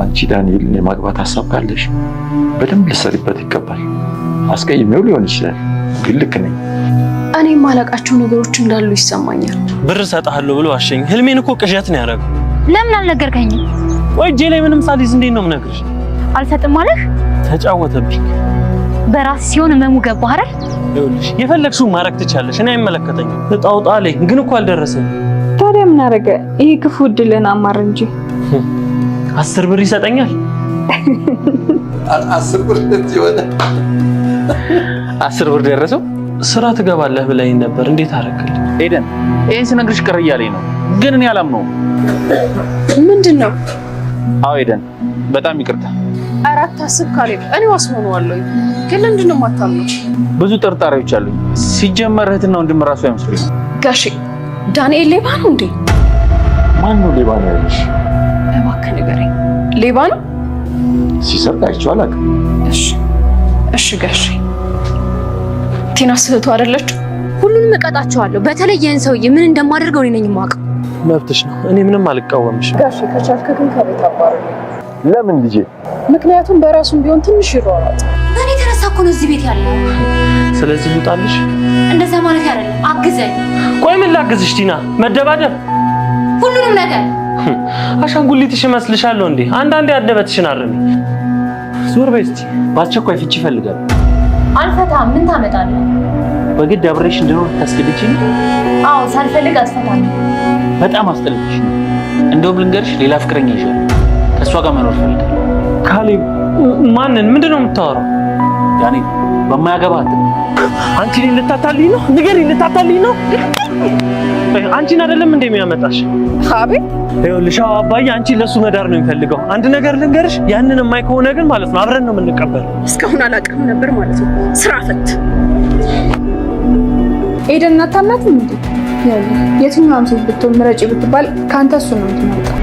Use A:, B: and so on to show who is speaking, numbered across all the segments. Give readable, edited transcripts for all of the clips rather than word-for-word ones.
A: አንቺ ዳንኤልን የማግባት ሐሳብ ካለሽ በደንብ ልትሰሪበት ይገባል። አስቀይሜው ሊሆን ይችላል፣ ግን ልክ ነኝ።
B: እኔ የማላውቃቸው ነገሮች እንዳሉ ይሰማኛል።
C: ብር እሰጥሃለሁ ብሎ አሸኝ። ህልሜን እኮ ቅዠት ነው ያደረገው።
D: ለምን አልነገርከኝም?
C: ወይ እጄ ላይ ምንም ሳልይዝ እንዴት ነው የምነግርሽ?
D: አልሰጥም አለህ?
C: ተጫወተብኝ።
D: በራስ ሲሆን መሙ ገባህ አይደል?
C: ይኸውልሽ የፈለግሽው ማድረግ ትቻለሽ፣ እኔ አይመለከተኝም። እጣውጣ ላይ ግን እኮ አልደረሰኝ።
B: ታዲያ ምን አደረገ? ይሄ ክፉ እድልን አማር እንጂ
C: 10 ብር ይሰጠኛል።
A: 10 ብር ይወጣ።
E: 10 ብር ደረሰው።
C: ስራ ትገባለህ ብለኝ ነበር። እንዴት አደረክልኝ?
E: ኤደን ይሄን ስነግርሽ ቅር እያለኝ ነው፣ ግን እኔ አላምነውም።
B: ምንድነው?
E: አዎ ኤደን በጣም ይቅርታ።
B: አራት አስብ ካሌብ፣ እኔ ዋስሆነዋለሁ። ግን ለምንድነው የማታምነው?
E: ብዙ ጥርጣሬዎች አሉኝ። ሲጀመር እህትና ወንድም ራሱ አይመስሉኝ።
B: ጋሼ ዳንኤል ሌባ ነው እንዴ?
A: ማን ነው ሌባ ነው ያለሽ?
B: እባክህ ንገረኝ። ሌባ ነው?
A: ሲሰርቅ አይቼው አላውቅም።
B: እሺ ጋሼ፣ ቲና ስህቱ አይደለች?
D: ሁሉንም እቀጣቸዋለሁ። በተለይ ይህን ሰውዬ ምን እንደማደርገው እኔ ነኝ የማውቀው።
C: መብትሽ ነው፣ እኔ ምንም አልቃወምሽ።
B: ጋሼ ከቻልክ ግን ከቤት አባረኝ።
A: ለምን ልጄ?
B: ምክንያቱም በራሱም ቢሆን ትንሽ ይሯሯጥ።
D: በእኔ የተነሳ እኮ ነው እዚህ ቤት ያለው።
C: ስለዚህ ልውጣልሽ?
D: እንደዛ ማለት አይደለም፣ አግዘኝ።
C: ቆይ ምን ላግዝሽ ቲና? መደባደብ?
D: ሁሉንም ነገር
C: አሻንጉሊትሽ እመስልሻለሁ እንዴ? አንዳንዴ አደበትሽን አርሚ። ዞር በይ እስቲ። በአስቸኳይ ፍቺ ይፈልጋል።
D: አልፈታም። ምን ታመጣለህ?
E: በግድ አብሬሽ እንድኖር ታስገድጂኝ?
D: አዎ ሳልፈልግ አትፈታም።
E: በጣም አስጠልተሽ ነው። እንደውም ልንገርሽ ሌላ ፍቅረኛ ይሻል፣ ከእሷ ጋር መኖር ፈልጋለሁ።
C: ካሌብ ማንን? ምንድነው የምታወራው?
E: ያኔ በማያገባት
C: አንቺ እኔን ልታታልኝ ነው? ንገሪኝ፣ ልታታልኝ ነው? አንቺን አይደለም እንደ የሚያመጣሽ?
B: አቤት።
C: ይኸውልሽ አባዬ አንቺን ለሱ መዳር ነው የሚፈልገው። አንድ ነገር ልንገርሽ፣ ያንን የማይ ከሆነ ግን ማለት ነው አብረን ነው የምንቀበል።
B: እስካሁን አላውቅም ነበር ማለት ነው። ስራ ፈት ኤደን እናታናትም እንዴ? ያለ የትኛውም ሴት ብትሆን ምረጪ ብትባል ካንተ እሱ ነው የምትመጣው።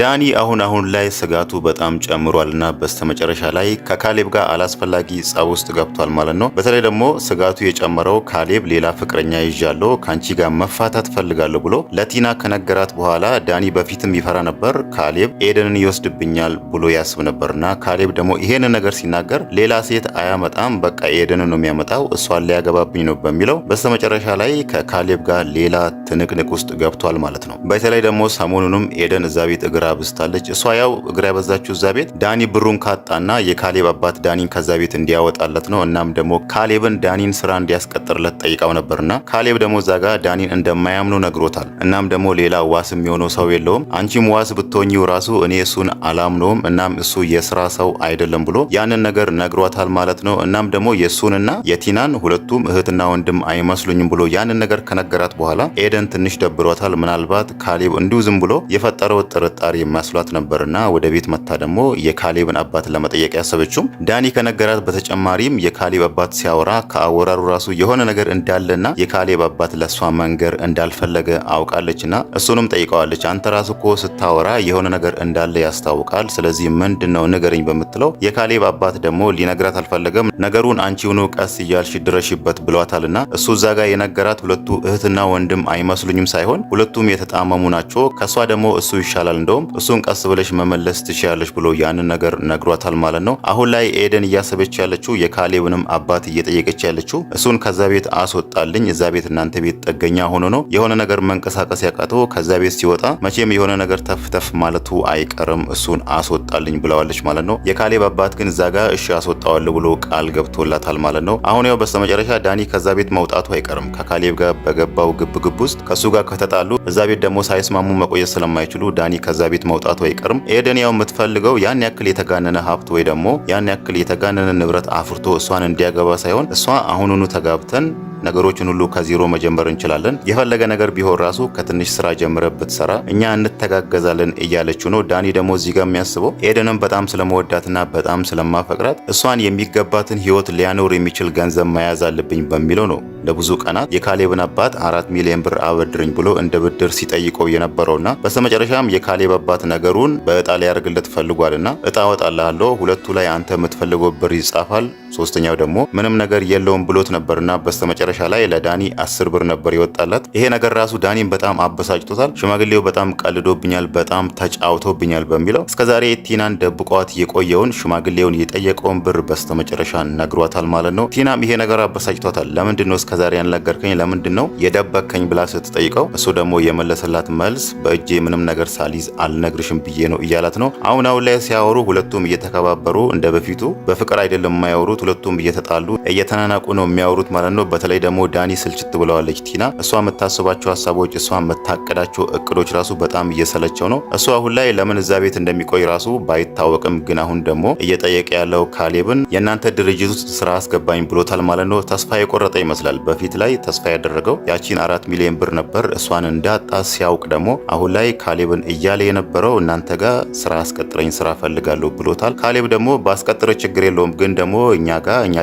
F: ዳኒ አሁን ላይ ስጋቱ በጣም ጨምሯልና በስተመጨረሻ ላይ ከካሌብ ጋር አላስፈላጊ ጸብ ውስጥ ገብቷል ማለት ነው። በተለይ ደግሞ ስጋቱ የጨመረው ካሌብ ሌላ ፍቅረኛ ይዣለሁ ካንቺ ጋር መፋታት ፈልጋለሁ ብሎ ለቲና ከነገራት በኋላ ዳኒ በፊትም ይፈራ ነበር። ካሌብ ኤደንን ይወስድብኛል ብሎ ያስብ ነበርና ካሌብ ደግሞ ይሄን ነገር ሲናገር ሌላ ሴት አያመጣም፣ በቃ ኤደንን ነው የሚያመጣው፣ እሷን ሊያገባብኝ ነው በሚለው በስተመጨረሻ ላይ ከካሌብ ጋር ሌላ ትንቅንቅ ውስጥ ገብቷል ማለት ነው። በተለይ ደግሞ ሰሞኑንም ኤደን እዛ ቤት እግራ ብስታለች። እሷ ያው እግራ ያበዛችው እዛ ቤት ዳኒ ብሩን ካጣና የካሌብ አባት ዳኒን ከዛ ቤት እንዲያወጣለት ነው። እናም ደግሞ ካሌብን ዳኒን ስራ እንዲያስቀጥርለት ጠይቃው ነበርና ካሌብ ደግሞ እዛ ጋር ዳኒን እንደማያምኑ ነግሮታል። እናም ደግሞ ሌላ ዋስ የሚሆነው ሰው የለውም፣ አንቺም ዋስ ብትሆኚው ራሱ እኔ እሱን አላምነውም፣ እናም እሱ የስራ ሰው አይደለም ብሎ ያንን ነገር ነግሯታል ማለት ነው። እናም ደግሞ የሱንና የቲናን ሁለቱም እህትና ወንድም አይመስሉኝም ብሎ ያንን ነገር ከነገራት በኋላ ኤደን ትንሽ ደብሯታል። ምናልባት ካሌብ እንዲሁ ዝም ብሎ የፈጠረው ጥርጣሬ መስሏት ነበርና ወደ ቤት መታ ደግሞ የካሌብን አባት ለመጠየቅ ያሰበችው ዳኒ ከነገራት በተጨማሪም የካሌብ አባት ሲያወራ ከአወራሩ ራሱ የሆነ ነገር እንዳለና የካሌብ አባት ለሷ መንገር እንዳልፈለገ አውቃለችና እሱንም ጠይቀዋለች። አንተ ራሱ እኮ ስታወራ የሆነ ነገር እንዳለ ያስታውቃል፣ ስለዚህ ምንድነው ንገረኝ በምትለው የካሌብ አባት ደግሞ ሊነግራት አልፈለገም። ነገሩን አንቺውኑ ቀስ እያልሽ ድረሽበት ብሏታልና እሱ እዛ ጋር የነገራት ሁለቱ እህትና ወንድም አይመስሉኝም ሳይሆን ሁለቱም የተጣመሙ ናቸው፣ ከሷ ደግሞ እሱ ይሻላል፣ እንደውም እሱን ቀስ ብለሽ መመለስ ትችያለሽ ብሎ ያንን ነገር ነግሯታል ማለት ነው። አሁን ላይ ኤደን እያሰበች ያለችው የካሌብንም አባት እየጠየቀች ያለችው እሱን ከዛ ቤት አስወጣልኝ፣ እዛ ቤት እናንተ ቤት ጥገኛ ሆኖ ነው የሆነ ነገር መንቀሳቀስ ያቃተው፣ ከዛ ቤት ሲወጣ መቼም የሆነ ነገር ተፍተፍ ማለቱ አይቀርም፣ እሱን አስወጣልኝ ብለዋለች ማለት ነው። የካሌብ አባት ግን እዛ ጋር እሺ አስወጣዋለሁ ብሎ ቃል ገብቶላታል ማለት ነው። አሁን ያው በስተመጨረሻ ዳኒ ከዛ ቤት መውጣቱ አይቀርም። ከካሌብ ጋር በገባው ግብግብ ውስጥ ከሱ ጋር ከተጣሉ እዛ ቤት ደግሞ ሳይስማሙ መቆየት ስለማይችሉ ዳኒ ከዛ ቤት መውጣቱ አይቀርም። ኤደን ያው የምትፈልገው ያን ያክል የተጋነነ ሀብት ወይ ደግሞ ያን ያክል የተጋነነ ንብረት አፍርቶ እሷን እንዲያገባ ሳይሆን እሷ አሁኑኑ ተጋብተን ነገሮችን ሁሉ ከዜሮ መጀመር እንችላለን፣ የፈለገ ነገር ቢሆን ራሱ ከትንሽ ስራ ጀምረ ብትሰራ እኛ እንተጋገዛለን እያለችው ነው። ዳኒ ደግሞ እዚህ ጋር የሚያስበው ኤደንን በጣም ስለመወዳትና በጣም ስለማፈቅራት እሷን የሚገባትን ህይወት ሊያኖር የሚችል ገንዘብ መያዝ አለብኝ በሚለው ነው። ለብዙ ቀናት የካሌብን አባት 4 ሚሊዮን ብር አበድርኝ ብሎ እንደ ብድር ሲጠይቀው የነበረውና በስተመጨረሻም የካሌብ አባት አባት ነገሩን በእጣ ሊያርግለት ፈልጓልና እጣ ወጣልሃለሁ፣ ሁለቱ ላይ አንተ የምትፈልገው ብር ይጻፋል፣ ሶስተኛው ደግሞ ምንም ነገር የለውም ብሎት ነበርና በስተመጨረሻ ላይ ለዳኒ 10 ብር ነበር ይወጣላት። ይሄ ነገር ራሱ ዳኒን በጣም አበሳጭቶታል። ሽማግሌው በጣም ቀልዶብኛል፣ በጣም ተጫውቶብኛል በሚለው እስከዛሬ ቲናን ደብቋት የቆየውን ሽማግሌውን የጠየቀውን ብር በስተመጨረሻ ነግሯታል ማለት ነው። ቲናም ይሄ ነገር አበሳጭቷታል። ለምንድነው እስከዛሬ ያልነገርከኝ? ለምንድነው የደበከኝ ብላ ስትጠይቀው እሱ ደግሞ የመለሰላት መልስ በእጄ ምንም ነገር ሳሊዝ አልነግርሽም ብዬ ነው እያላት ነው። አሁን ላይ ሲያወሩ ሁለቱም እየተከባበሩ እንደ በፊቱ በፍቅር አይደለም የማያወሩት። ሁለቱም እየተጣሉ እየተናናቁ ነው የሚያወሩት ማለት ነው። በተለይ ደግሞ ዳኒ ስልችት ብለዋለች ቲና። እሷ የምታስባቸው ሀሳቦች፣ እሷ የምታቀዳቸው እቅዶች ራሱ በጣም እየሰለቸው ነው። እሱ አሁን ላይ ለምን እዛ ቤት እንደሚቆይ ራሱ ባይታወቅም ግን አሁን ደግሞ እየጠየቀ ያለው ካሌብን የእናንተ ድርጅት ውስጥ ስራ አስገባኝ ብሎታል ማለት ነው። ተስፋ የቆረጠ ይመስላል። በፊት ላይ ተስፋ ያደረገው ያቺን 4 ሚሊዮን ብር ነበር። እሷን እንዳጣ ሲያውቅ ደግሞ አሁን ላይ ካሌብን እያለ የነበረው እናንተ ጋር ስራ አስቀጥረኝ፣ ስራ ፈልጋለሁ ብሎታል። ካሌብ ደግሞ ባስቀጥረ ችግር የለውም ግን ደግሞ እኛ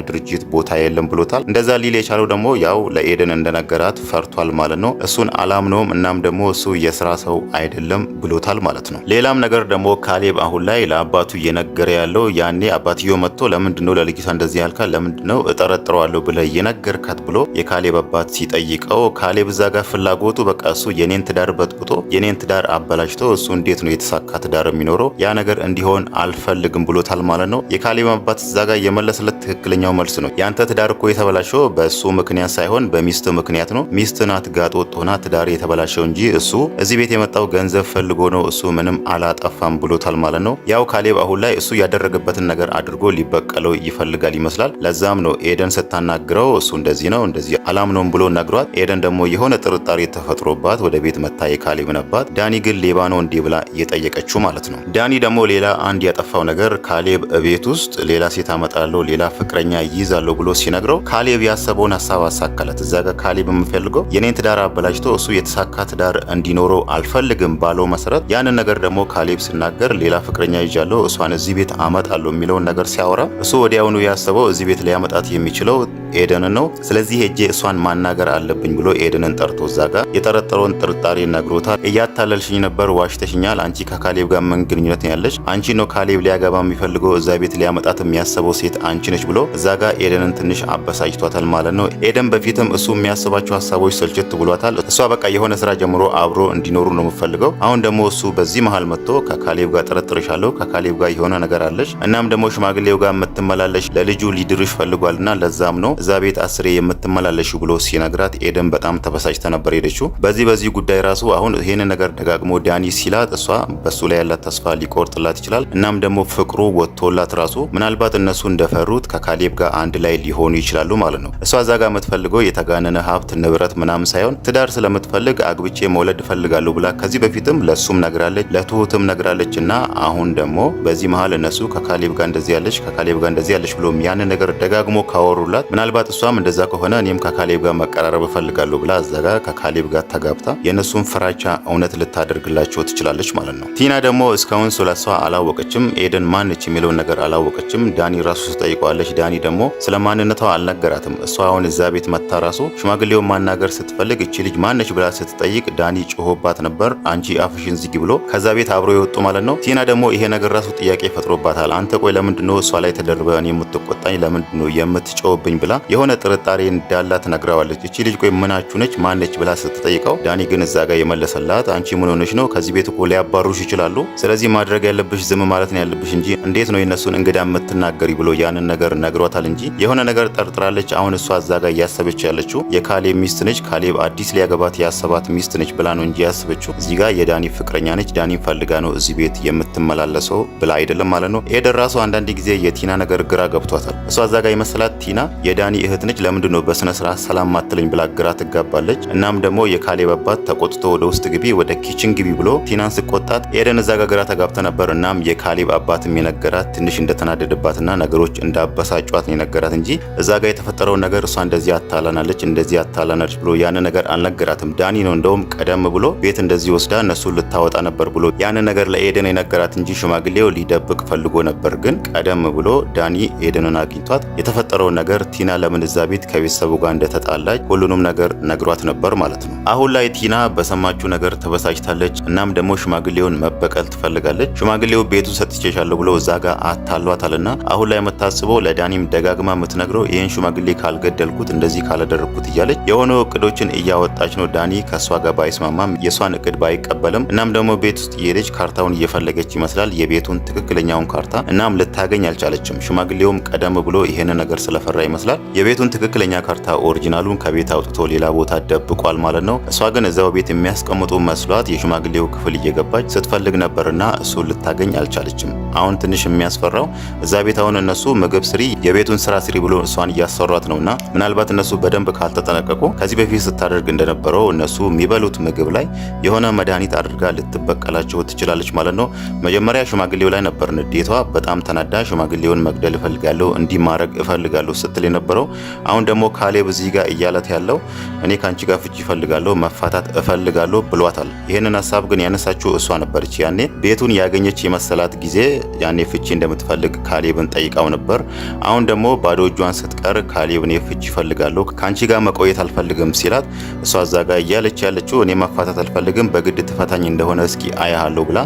F: ድርጅት ቦታ የለም ብሎታል። እንደዛ ሊል የቻለው ደግሞ ያው ለኤደን እንደነገራት ፈርቷል ማለት ነው። እሱን አላምነውም፣ እናም ደግሞ እሱ የስራ ሰው አይደለም ብሎታል ማለት ነው። ሌላም ነገር ደግሞ ካሌብ አሁን ላይ ለአባቱ እየነገረ ያለው ያኔ አባትዮ መጥቶ ለምንድነው ለልጅቷ እንደዚህ ያልካት? ለምንድነው እጠረጥረዋለሁ ብለህ የነገርካት ብሎ የካሌብ አባት ሲጠይቀው ካሌብ እዛ ጋር ፍላጎቱ በቃ እሱ የኔን ትዳር በጥብጦ የኔን ትዳር አበላሽቶ እሱ እንዴት ነው የተሳካ ትዳር የሚኖረው? ያ ነገር እንዲሆን አልፈልግም ብሎታል ማለት ነው። የካሌብ አባት እዛ ጋር የመለሰለት ትክክለኛው መልስ ነው። ያንተ ትዳር እኮ የተበላሸው በእሱ ምክንያት ሳይሆን በሚስት ምክንያት ነው። ሚስት ናት ጋጥ ወጥ ሆና ትዳር የተበላሸው እንጂ እሱ እዚህ ቤት የመጣው ገንዘብ ፈልጎ ነው። እሱ ምንም አላጠፋም ብሎታል ማለት ነው። ያው ካሌብ አሁን ላይ እሱ ያደረገበትን ነገር አድርጎ ሊበቀለው ይፈልጋል ይመስላል። ለዛም ነው ኤደን ስታናግረው እሱ እንደዚህ ነው እንደዚህ አላምነውም ብሎ ነግሯት፣ ኤደን ደግሞ የሆነ ጥርጣሬ ተፈጥሮባት ወደ ቤት መታ የካሌብን አባት ዳኒ ግን ሌባ ነው እንዲህ ብላ እየጠየቀችው ማለት ነው። ዳኒ ደግሞ ሌላ አንድ ያጠፋው ነገር ካሌብ ቤት ውስጥ ሌላ ሴት አመጣለሁ ሌላ ፍቅረኛ ይይዛለሁ ብሎ ሲነግረው ካሌብ ያሰበውን ሀሳብ አሳካለት። እዛ ጋር ካሌብ የምፈልገው የኔን ትዳር አበላሽቶ እሱ የተሳካ ትዳር እንዲኖረው አልፈልግም ባለው መሰረት ያንን ነገር ደግሞ ካሌብ ሲናገር ሌላ ፍቅረኛ ይዣለሁ እሷን እዚህ ቤት አመጣለሁ የሚለውን ነገር ሲያወራ እሱ ወዲያውኑ ያሰበው እዚህ ቤት ሊያመጣት የሚችለው ኤደንን ነው። ስለዚህ ሄጄ እሷን ማናገር አለብኝ ብሎ ኤደንን ጠርቶ እዛ ጋር የጠረጠረውን ጥርጣሬ ነግሮታል። እያታለልሽኝ ነበር፣ ዋሽተሽኛል፣ አንቺ ከካሌብ ጋር ምን ግንኙነት ያለሽ? አንቺ ነው ካሌብ ሊያገባ የሚፈልገው፣ እዛ ቤት ሊያመጣት የሚያስበው ሴት አንቺ ነች ብሎ እዛ ጋር ኤደንን ትንሽ አበሳጭቷታል ማለት ነው። ኤደን በፊትም እሱ የሚያስባቸው ሀሳቦች ስልችት ብሏታል። እሷ በቃ የሆነ ስራ ጀምሮ አብሮ እንዲኖሩ ነው የምፈልገው። አሁን ደግሞ እሱ በዚህ መሀል መጥቶ ከካሌብ ጋር ጠረጥርሻለሁ፣ ከካሌብ ጋር የሆነ ነገር አለሽ፣ እናም ደግሞ ሽማግሌው ጋር የምትመላለሽ ለልጁ ሊድርሽ ፈልጓልና ለዛም ነው እዛ ቤት 10 የምትመላለሽ ብሎ ሲነግራት ኤደን በጣም ተበሳጭታ ነበር ሄደችው። በዚህ ጉዳይ ራሱ አሁን ይሄን ነገር ደጋግሞ ዳኒ ሲላት እሷ በሱ ላይ ያላት ተስፋ ሊቆርጥላት ይችላል። እናም ደግሞ ፍቅሩ ወጥቶላት ራሱ ምናልባት እነሱ እንደፈሩት ከካሌብ ጋር አንድ ላይ ሊሆኑ ይችላሉ ማለት ነው። እሷ እዛ ጋር የምትፈልገው የተጋነነ ሀብት ንብረት ምናምን ሳይሆን ትዳር ስለምትፈልግ አግብቼ መውለድ እፈልጋለሁ ብላ ከዚህ በፊትም ለሱም ነግራለች፣ ለትሁትም ነግራለች። እና አሁን ደግሞ በዚህ መሀል እነሱ ከካሌብ ጋር እንደዚህ ያለች ከካሌብ ጋር እንደዚህ ያለች ብሎ ያንን ነገር ደጋግሞ ካወሩላት ምናልባት እሷም እንደዛ ከሆነ እኔም ከካሌብ ጋር መቀራረብ እፈልጋለሁ ብላ እዛ ጋር ከካሌብ ጋር ተጋብታ የእነሱን ፍራቻ እውነት ልታደርግላቸው ትችላለች ማለት ነው። ቲና ደግሞ እስካሁን ስለሷ አላወቀችም። ኤደን ማነች የሚለውን ነገር አላወቀችም። ዳኒ ራሱ ትጠይቀዋለች። ዳኒ ደግሞ ስለ ማንነቷ አልነገራትም። እሷ አሁን እዛ ቤት መታ ራሱ ሽማግሌውን ማናገር ስትፈልግ እቺ ልጅ ማነች ብላ ስትጠይቅ ዳኒ ጮሆባት ነበር፣ አንቺ አፍሽን ዝጊ ብሎ ከዛ ቤት አብሮ የወጡ ማለት ነው። ቲና ደግሞ ይሄ ነገር ራሱ ጥያቄ ፈጥሮባታል። አንተ ቆይ ለምንድነው እሷ ላይ ተደርበ እኔ የምትቆጣኝ? ለምንድነው የምትጮህብኝ? ብላ የሆነ ጥርጣሬ እንዳላት ነግራዋለች። እቺ ልጅ ቆይ ምናችሁ ነች ማነች ብላ ስትጠይቀው ዳኒ ግን እዛ ጋር የመለሰላት አንቺ ምን ሆነሽ ነው? ከዚህ ቤት እኮ ሊያባሩሽ ይችላሉ። ስለዚህ ማድረግ ያለብሽ ዝም ማለት ነው ያለብሽ እንጂ እንዴት ነው የነሱን እንግዳ የምትናገሪ ብሎ ያንን ነገር ነግሯታል እንጂ የሆነ ነገር ጠርጥራለች። አሁን እሷ እዛ ጋር እያሰበች ያለችው የካሌብ ሚስት ነች፣ ካሌብ አዲስ ሊያገባት ያሰባት ሚስት ነች ብላ ነው እንጂ ያሰበችው እዚህ ጋር የዳኒ ፍቅረኛ ነች፣ ዳኒን ፈልጋ ነው እዚህ ቤት የምትመላለሰው ብላ አይደለም ማለት ነው። ኤደን ራሱ አንዳንድ ጊዜ የቲና ነገር ግራ ገብቷታል። እሷ እዛ ጋር የመሰላት ቲና የዳኒ እህት ነች፣ ለምንድን ነው በስነ ስርዓት ሰላም ማትለኝ ብላ ግራ ትጋባለች። እናም ደግሞ የካሌብ አባት ተቆጥቶ ወደ ውስጥ ግቢ ወደ ኪችን ግቢ ብሎ ቲናን ስቆጣት ኤደን እዛ ጋር ግራ ተጋብታ ነበር። እናም የካሌብ አባትም የነገራት ትንሽ እንደተናደደባትና ነገሮች እንዳበሳጯት ነው የነገራት እንጂ እዛ ጋር የተፈጠረውን ነገር እሷ እንደዚህ አታላናለች እንደዚህ አታላናለች ብሎ ያን ነገር አልነገራትም። ዳኒ ነው እንደውም ቀደም ብሎ ቤት እንደዚህ ወስዳ እነሱን ልታወጣ ነበር ብሎ ያን ነገር ለኤደን የነገራት እንጂ ሽማግሌው ሊደብቅ ፈልጎ ነበር። ግን ቀደም ብሎ ዳኒ ኤደንን አግኝቷት የተፈጠረውን ነገር ቲና ለምን እዛ ቤት ከቤተሰቡ ጋር እንደተጣላች ሁሉንም ነገር ነግሯት ነበር ማለት ነው። አሁን ላይ ቲና በሰማችው ነገር ተበሳጭታለች። እናም ደግሞ ሽማግሌውን መበቀል ትፈልጋለች። ሽማግሌው ቤቱ ሰጥቼሻለሁ ብሎ እዛ ጋር አታሏታልና አሁን ላይ የምታስበው ለዳኒም ደጋግማ የምትነግረው ይህን ሽማግሌ ካልገደልኩት እንደዚህ ካላደረግኩት እያለች የሆነ እቅዶችን እያወጣች ነው። ዳኒ ከእሷ ጋር ባይስማማም የእሷን እቅድ ባይቀበልም እናም ደግሞ ቤት ውስጥ የሄደች ካርታውን እየፈለገች ይመስላል፣ የቤቱን ትክክለኛውን ካርታ። እናም ልታገኝ አልቻለችም። ሽማግሌውም ቀደም ብሎ ይሄን ነገር ስለፈራ ይመስላል የቤቱን ትክክለኛ ካርታ ኦሪጂናሉን ከቤት አውጥቶ ሌላ ቦታ ደብቋል ማለት ነው። እሷ ግን እዛው ቤት የሚያስቀምጡ መስሏት የሽማግሌው ክፍል እየገባች ስትፈልግ ነበርና እሱ ልታገኝ አልቻለችም። አሁን ትንሽ የሚያስፈራው እዛ ቤት አሁን እነሱ ምግብ ስሪ፣ የቤቱን ስራ ስሪ ብሎ እሷን እያሰሯት ነውና ምናልባት እነሱ በደንብ ካልተጠነቀቁ ከዚህ በፊት ስታደርግ እንደነበረው እነሱ የሚበሉት ምግብ ላይ የሆነ መድኃኒት አድርጋ ልትበቀላቸው ትችላለች ማለት ነው። መጀመሪያ ሽማግሌው ላይ ነበር ንዴቷ። በጣም ተናዳ ሽማግሌውን መግደል እፈልጋለሁ፣ እንዲህ ማድረግ እፈልጋለሁ ስትል የነበረው። አሁን ደግሞ ካሌብ እዚህ ጋር እያለት ያለው እኔ ካንቺ ጋር ፍቺ እፈልጋለሁ፣ መፋታት እፈልጋለሁ ብሏታል። ይህንን ሀሳብ ግን ያነሳችው እሷ ነበረች። ያኔ ቤቱን ያገኘች የመሰላት ጊዜ ያኔ ፍቺ እንደምትፈልግ ካሌብን ጠይቃው ነበር። አሁን ደግሞ ባዶ እጇን ስትቀር ካሌብ እኔ ፍቺ እፈልጋለሁ፣ ካንቺ ጋር መቆየት አልፈልግም ሲላት እሷ እዛ ጋር እያለች ያለችው እኔ መፋታት አልፈልግም፣ በግድ ትፈታኝ እንደሆነ እስኪ አያሃለሁ ብላ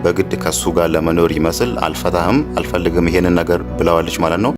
F: በግድ ከሱ ጋር ለመኖር ይመስል አልፈታህም፣ አልፈልግም ይሄንን ነገር ብለዋለች ማለት ነው።